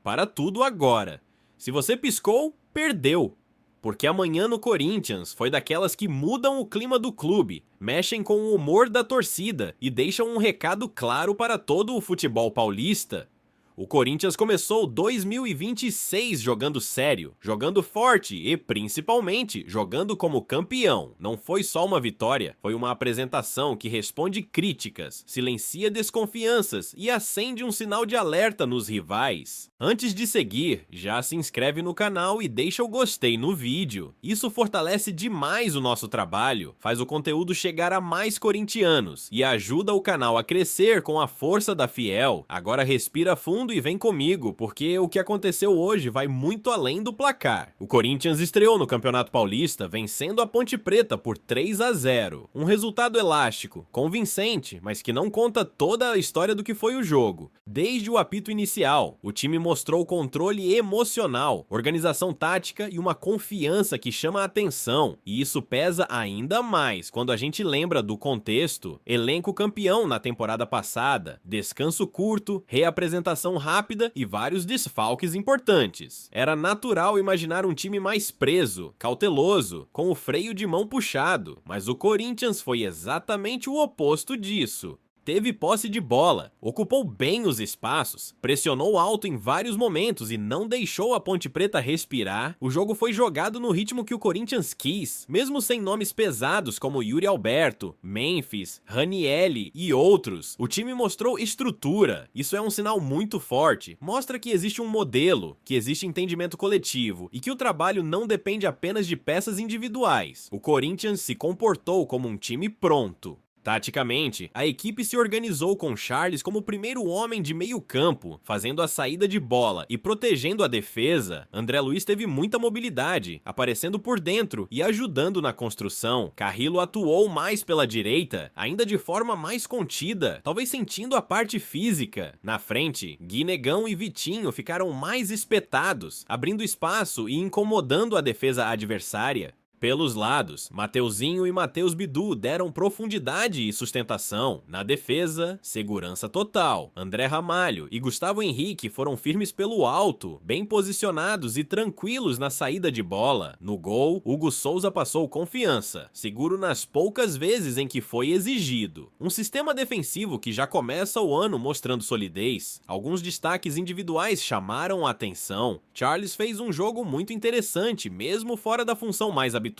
para tudo agora. Se você piscou, perdeu. Porque amanhã no Corinthians foi daquelas que mudam o clima do clube, mexem com o humor da torcida e deixam um recado claro para todo o futebol paulista. O Corinthians começou 2026 jogando sério, jogando forte e, principalmente, jogando como campeão. Não foi só uma vitória, foi uma apresentação que responde críticas, silencia desconfianças e acende um sinal de alerta nos rivais. Antes de seguir, já se inscreve no canal e deixa o gostei no vídeo. Isso fortalece demais o nosso trabalho, faz o conteúdo chegar a mais corintianos e ajuda o canal a crescer com a força da Fiel. Agora respira fundo e vem comigo, porque o que aconteceu hoje vai muito além do placar. O Corinthians estreou no Campeonato Paulista vencendo a Ponte Preta por 3-0. Um resultado elástico, convincente, mas que não conta toda a história do que foi o jogo. Desde o apito inicial, o time mostrou controle emocional, organização tática e uma confiança que chama a atenção. E isso pesa ainda mais quando a gente lembra do contexto: elenco campeão na temporada passada, descanso curto, reapresentação rápida e vários desfalques importantes. Era natural imaginar um time mais preso, cauteloso, com o freio de mão puxado, mas o Corinthians foi exatamente o oposto disso. Teve posse de bola, ocupou bem os espaços, pressionou alto em vários momentos e não deixou a Ponte Preta respirar. O jogo foi jogado no ritmo que o Corinthians quis, mesmo sem nomes pesados como Yuri Alberto, Memphis, Ranielli e outros. O time mostrou estrutura, isso é um sinal muito forte, mostra que existe um modelo, que existe entendimento coletivo e que o trabalho não depende apenas de peças individuais. O Corinthians se comportou como um time pronto. Taticamente, a equipe se organizou com Charles como o primeiro homem de meio campo, fazendo a saída de bola e protegendo a defesa. André Luiz teve muita mobilidade, aparecendo por dentro e ajudando na construção. Carrillo atuou mais pela direita, ainda de forma mais contida, talvez sentindo a parte física. Na frente, Gui Negão e Vitinho ficaram mais espetados, abrindo espaço e incomodando a defesa adversária. Pelos lados, Mateuzinho e Matheus Bidu deram profundidade e sustentação. Na defesa, segurança total. André Ramalho e Gustavo Henrique foram firmes pelo alto, bem posicionados e tranquilos na saída de bola. No gol, Hugo Souza passou confiança, seguro nas poucas vezes em que foi exigido. Um sistema defensivo que já começa o ano mostrando solidez. Alguns destaques individuais chamaram a atenção. Charles fez um jogo muito interessante, mesmo fora da função mais habitual.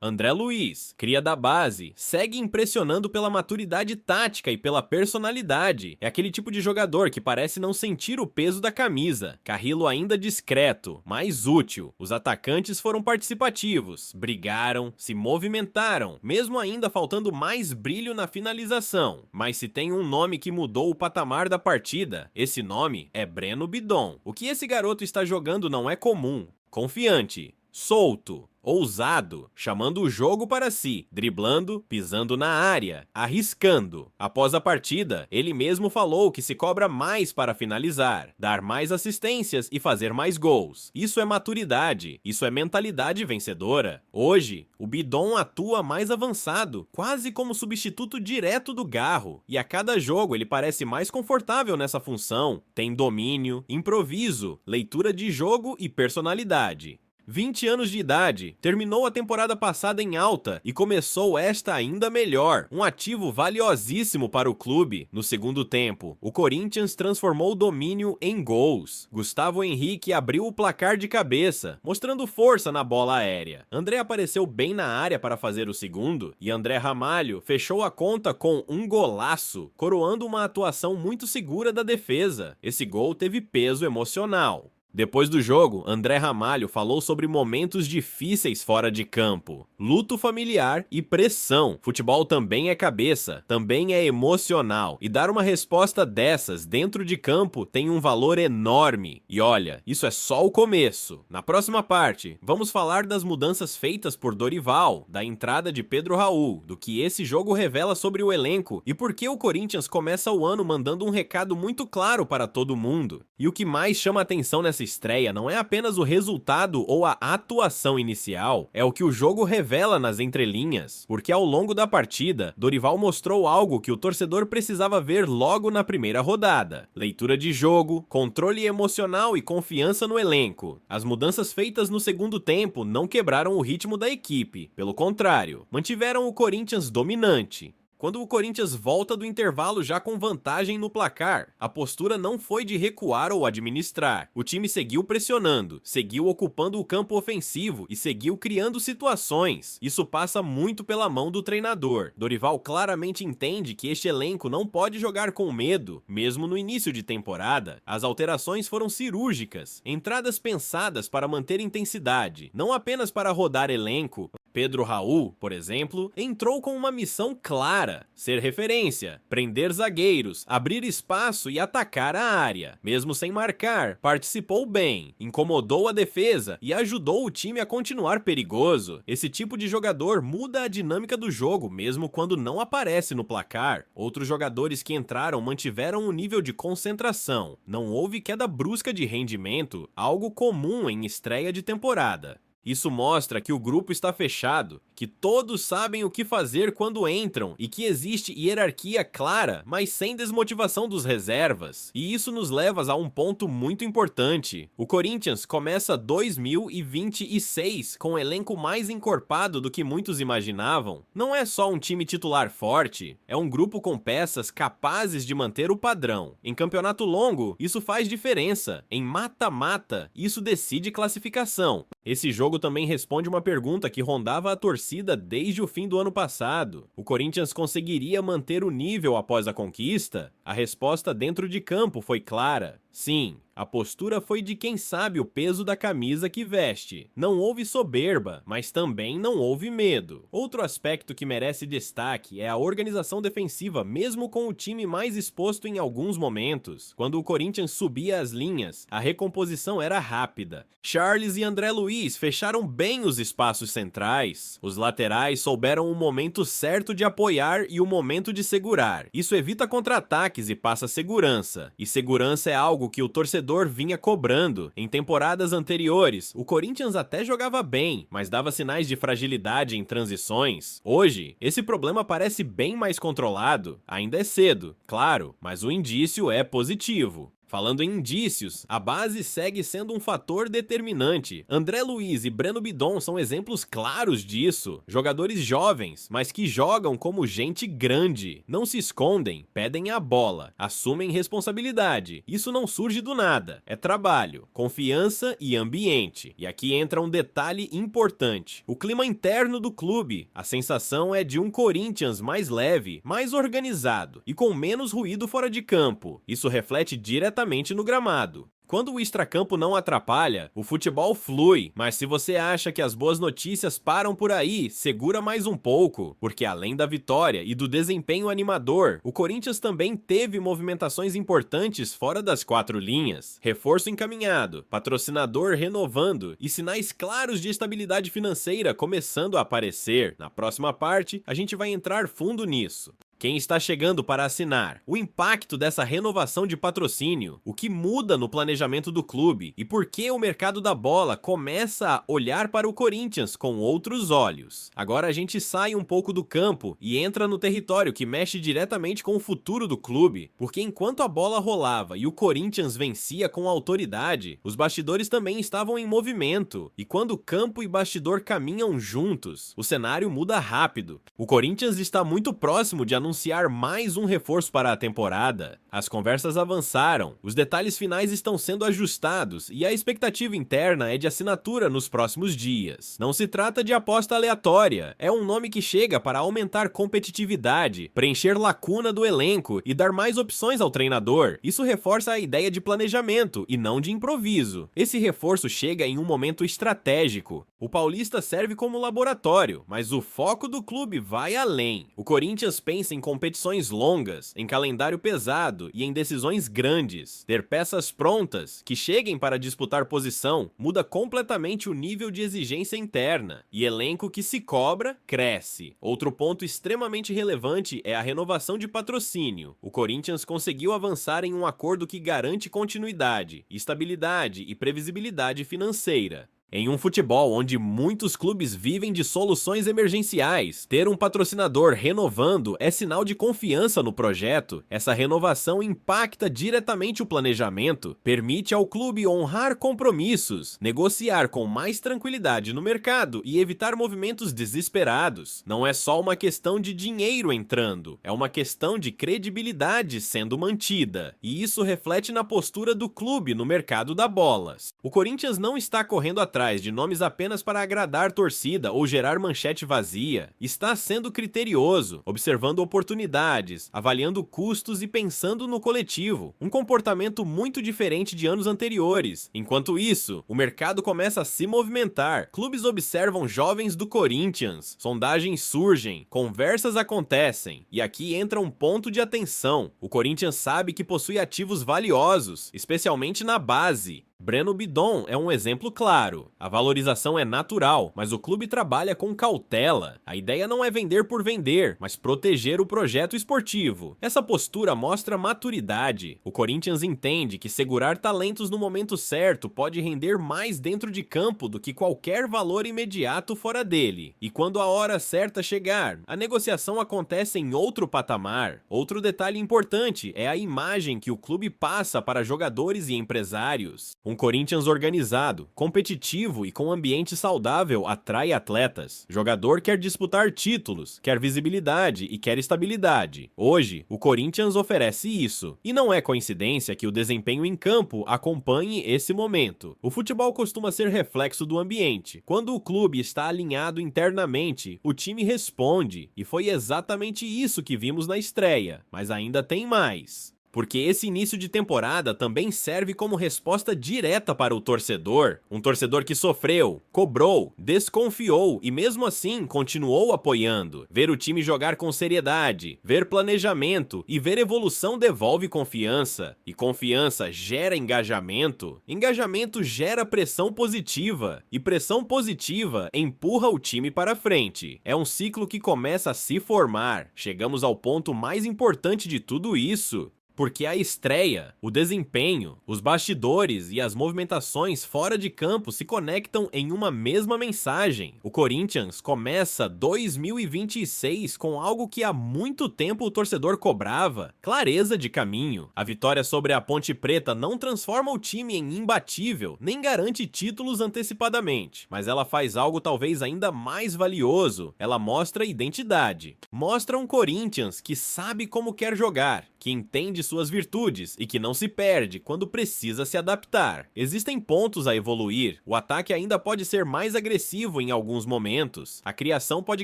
André Luiz, cria da base, segue impressionando pela maturidade tática e pela personalidade. É aquele tipo de jogador que parece não sentir o peso da camisa. Carrillo ainda discreto, mais útil. Os atacantes foram participativos, brigaram, se movimentaram, mesmo ainda faltando mais brilho na finalização. Mas se tem um nome que mudou o patamar da partida, esse nome é Breno Bidon. O que esse garoto está jogando não é comum. Confiante, solto, ousado, chamando o jogo para si, driblando, pisando na área, arriscando. Após a partida, ele mesmo falou que se cobra mais para finalizar, dar mais assistências e fazer mais gols. Isso é maturidade, isso é mentalidade vencedora. Hoje, o Bidon atua mais avançado, quase como substituto direto do Garro, e a cada jogo ele parece mais confortável nessa função. Tem domínio, improviso, leitura de jogo e personalidade. 20 anos de idade, terminou a temporada passada em alta e começou esta ainda melhor, um ativo valiosíssimo para o clube. No segundo tempo, o Corinthians transformou o domínio em gols. Gustavo Henrique abriu o placar de cabeça, mostrando força na bola aérea. André apareceu bem na área para fazer o segundo, e André Ramalho fechou a conta com um golaço, coroando uma atuação muito segura da defesa. Esse gol teve peso emocional. Depois do jogo, André Ramalho falou sobre momentos difíceis fora de campo, luto familiar e pressão. Futebol também é cabeça, também é emocional, e dar uma resposta dessas dentro de campo tem um valor enorme. E olha, isso é só o começo. Na próxima parte, vamos falar das mudanças feitas por Dorival, da entrada de Pedro Raul, do que esse jogo revela sobre o elenco e por que o Corinthians começa o ano mandando um recado muito claro para todo mundo. E o que mais chama atenção nessa dessa estreia não é apenas o resultado ou a atuação inicial, é o que o jogo revela nas entrelinhas, porque ao longo da partida, Dorival mostrou algo que o torcedor precisava ver logo na primeira rodada: leitura de jogo, controle emocional e confiança no elenco. As mudanças feitas no segundo tempo não quebraram o ritmo da equipe, pelo contrário, mantiveram o Corinthians dominante. Quando o Corinthians volta do intervalo já com vantagem no placar, a postura não foi de recuar ou administrar. O time seguiu pressionando, seguiu ocupando o campo ofensivo e seguiu criando situações. Isso passa muito pela mão do treinador. Dorival claramente entende que este elenco não pode jogar com medo, mesmo no início de temporada. As alterações foram cirúrgicas, entradas pensadas para manter intensidade, não apenas para rodar elenco. Pedro Raul, por exemplo, entrou com uma missão clara: ser referência, prender zagueiros, abrir espaço e atacar a área. Mesmo sem marcar, participou bem, incomodou a defesa e ajudou o time a continuar perigoso. Esse tipo de jogador muda a dinâmica do jogo, mesmo quando não aparece no placar. Outros jogadores que entraram mantiveram um nível de concentração. Não houve queda brusca de rendimento, algo comum em estreia de temporada. Isso mostra que o grupo está fechado, que todos sabem o que fazer quando entram e que existe hierarquia clara, mas sem desmotivação dos reservas. E isso nos leva a um ponto muito importante. O Corinthians começa 2026 com um elenco mais encorpado do que muitos imaginavam. Não é só um time titular forte, é um grupo com peças capazes de manter o padrão. Em campeonato longo, isso faz diferença. Em mata-mata, isso decide classificação. Esse jogo também responde uma pergunta que rondava a torcida desde o fim do ano passado: o Corinthians conseguiria manter o nível após a conquista? A resposta dentro de campo foi clara: sim. A postura foi de quem sabe o peso da camisa que veste. Não houve soberba, mas também não houve medo. Outro aspecto que merece destaque é a organização defensiva, mesmo com o time mais exposto em alguns momentos. Quando o Corinthians subia as linhas, a recomposição era rápida. Charles e André Luiz fecharam bem os espaços centrais. Os laterais souberam o momento certo de apoiar e o momento de segurar. Isso evita contra-ataques e passa segurança. E segurança é algo que o torcedor vinha cobrando. Em temporadas anteriores, o Corinthians até jogava bem, mas dava sinais de fragilidade em transições. Hoje, esse problema parece bem mais controlado. Ainda é cedo, claro, mas o indício é positivo. Falando em indícios, a base segue sendo um fator determinante. André Luiz e Breno Bidon são exemplos claros disso. Jogadores jovens, mas que jogam como gente grande. Não se escondem, pedem a bola, assumem responsabilidade. Isso não surge do nada. É trabalho, confiança e ambiente. E aqui entra um detalhe importante: o clima interno do clube. A sensação é de um Corinthians mais leve, mais organizado e com menos ruído fora de campo. Isso reflete diretamente no gramado. Quando o extracampo não atrapalha, o futebol flui, mas se você acha que as boas notícias param por aí, segura mais um pouco, porque além da vitória e do desempenho animador, o Corinthians também teve movimentações importantes fora das quatro linhas: reforço encaminhado, patrocinador renovando e sinais claros de estabilidade financeira começando a aparecer. Na próxima parte, a gente vai entrar fundo nisso. Quem está chegando para assinar, o impacto dessa renovação de patrocínio, o que muda no planejamento do clube e por que o mercado da bola começa a olhar para o Corinthians com outros olhos. Agora a gente sai um pouco do campo e entra no território que mexe diretamente com o futuro do clube, porque enquanto a bola rolava e o Corinthians vencia com autoridade, os bastidores também estavam em movimento, e quando campo e bastidor caminham juntos, o cenário muda rápido. O Corinthians está muito próximo de anunciar mais um reforço para a temporada. As conversas avançaram, os detalhes finais estão sendo ajustados e a expectativa interna é de assinatura nos próximos dias. Não se trata de aposta aleatória, é um nome que chega para aumentar competitividade, preencher lacuna do elenco e dar mais opções ao treinador. Isso reforça a ideia de planejamento e não de improviso. Esse reforço chega em um momento estratégico. O Paulista serve como laboratório, mas o foco do clube vai além. O Corinthians pensa em em competições longas, em calendário pesado e em decisões grandes. Ter peças prontas, que cheguem para disputar posição, muda completamente o nível de exigência interna, e elenco que se cobra, cresce. Outro ponto extremamente relevante é a renovação de patrocínio. O Corinthians conseguiu avançar em um acordo que garante continuidade, estabilidade e previsibilidade financeira. Em um futebol onde muitos clubes vivem de soluções emergenciais, ter um patrocinador renovando é sinal de confiança no projeto. Essa renovação impacta diretamente o planejamento, permite ao clube honrar compromissos, negociar com mais tranquilidade no mercado e evitar movimentos desesperados. Não é só uma questão de dinheiro entrando, é uma questão de credibilidade sendo mantida. E isso reflete na postura do clube no mercado da bola. O Corinthians não está correndo atrás de nomes apenas para agradar torcida ou gerar manchete vazia. Está sendo criterioso, observando oportunidades, avaliando custos e pensando no coletivo. Um comportamento muito diferente de anos anteriores. Enquanto isso, o mercado começa a se movimentar. Clubes observam jovens do Corinthians, sondagens surgem, conversas acontecem. E aqui entra um ponto de atenção. O Corinthians sabe que possui ativos valiosos, especialmente na base. Breno Bidon é um exemplo claro. A valorização é natural, mas o clube trabalha com cautela. A ideia não é vender por vender, mas proteger o projeto esportivo. Essa postura mostra maturidade. O Corinthians entende que segurar talentos no momento certo pode render mais dentro de campo do que qualquer valor imediato fora dele. E quando a hora certa chegar, a negociação acontece em outro patamar. Outro detalhe importante é a imagem que o clube passa para jogadores e empresários. Um Corinthians organizado, competitivo e com ambiente saudável atrai atletas. Jogador quer disputar títulos, quer visibilidade e quer estabilidade. Hoje, o Corinthians oferece isso. E não é coincidência que o desempenho em campo acompanhe esse momento. O futebol costuma ser reflexo do ambiente. Quando o clube está alinhado internamente, o time responde. E foi exatamente isso que vimos na estreia. Mas ainda tem mais. Porque esse início de temporada também serve como resposta direta para o torcedor. Um torcedor que sofreu, cobrou, desconfiou e mesmo assim continuou apoiando. Ver o time jogar com seriedade, ver planejamento e ver evolução devolve confiança. E confiança gera engajamento. Engajamento gera pressão positiva. E pressão positiva empurra o time para frente. É um ciclo que começa a se formar. Chegamos ao ponto mais importante de tudo isso. Porque a estreia, o desempenho, os bastidores e as movimentações fora de campo se conectam em uma mesma mensagem. O Corinthians começa 2026 com algo que há muito tempo o torcedor cobrava: clareza de caminho. A vitória sobre a Ponte Preta não transforma o time em imbatível, nem garante títulos antecipadamente, mas ela faz algo talvez ainda mais valioso. Ela mostra identidade. Mostra um Corinthians que sabe como quer jogar, que entende suas virtudes e que não se perde quando precisa se adaptar. Existem pontos a evoluir. O ataque ainda pode ser mais agressivo em alguns momentos. A criação pode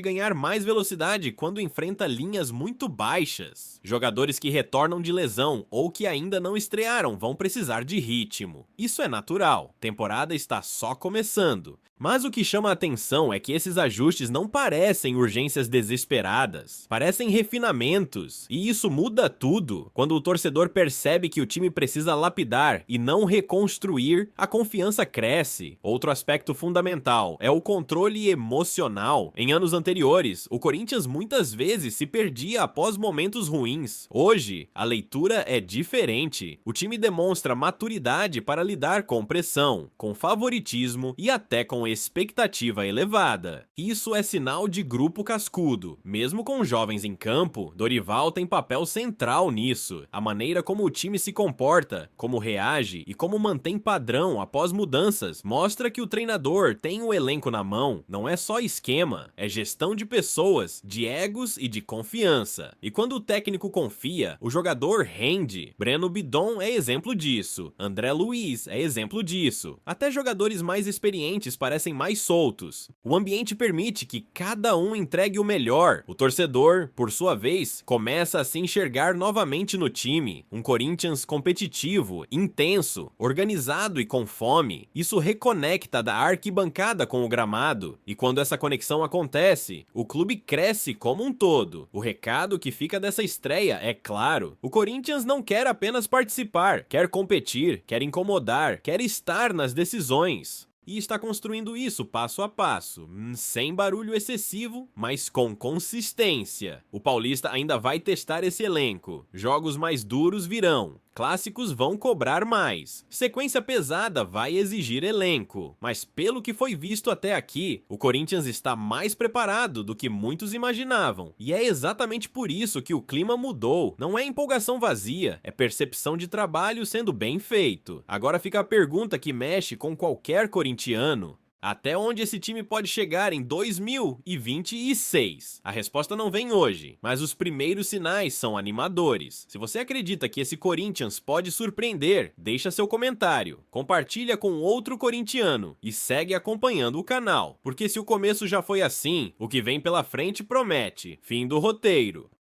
ganhar mais velocidade quando enfrenta linhas muito baixas. Jogadores que retornam de lesão ou que ainda não estrearam vão precisar de ritmo. Isso é natural. A temporada está só começando. Mas o que chama a atenção é que esses ajustes não parecem urgências desesperadas, parecem refinamentos, e isso muda tudo. Quando o torcedor percebe que o time precisa lapidar e não reconstruir, a confiança cresce. Outro aspecto fundamental é o controle emocional. Em anos anteriores, o Corinthians muitas vezes se perdia após momentos ruins. Hoje, a leitura é diferente. O time demonstra maturidade para lidar com pressão, com favoritismo e até com expectativa elevada. Isso é sinal de grupo cascudo. Mesmo com jovens em campo, Dorival tem papel central nisso. A maneira como o time se comporta, como reage e como mantém padrão após mudanças mostra que o treinador tem o elenco na mão. Não é só esquema, é gestão de pessoas, de egos e de confiança. E quando o técnico confia, o jogador rende. Breno Bidon é exemplo disso. André Luiz é exemplo disso. Até jogadores mais experientes parecem parecem mais soltos. O ambiente permite que cada um entregue o melhor. O torcedor, por sua vez, começa a se enxergar novamente no time. Um Corinthians competitivo, intenso, organizado e com fome. Isso reconecta da arquibancada com o gramado. E quando essa conexão acontece, o clube cresce como um todo. O recado que fica dessa estreia é claro. O Corinthians não quer apenas participar, quer competir, quer incomodar, quer estar nas decisões. E está construindo isso passo a passo, sem barulho excessivo, mas com consistência. O Paulista ainda vai testar esse elenco. Jogos mais duros virão. Clássicos vão cobrar mais. Sequência pesada vai exigir elenco. Mas pelo que foi visto até aqui, o Corinthians está mais preparado do que muitos imaginavam. E é exatamente por isso que o clima mudou. Não é empolgação vazia, é percepção de trabalho sendo bem feito. Agora fica a pergunta que mexe com qualquer corintiano. Até onde esse time pode chegar em 2026? A resposta não vem hoje, mas os primeiros sinais são animadores. Se você acredita que esse Corinthians pode surpreender, deixa seu comentário, compartilha com outro corintiano e segue acompanhando o canal, porque se o começo já foi assim, o que vem pela frente promete. Fim do roteiro.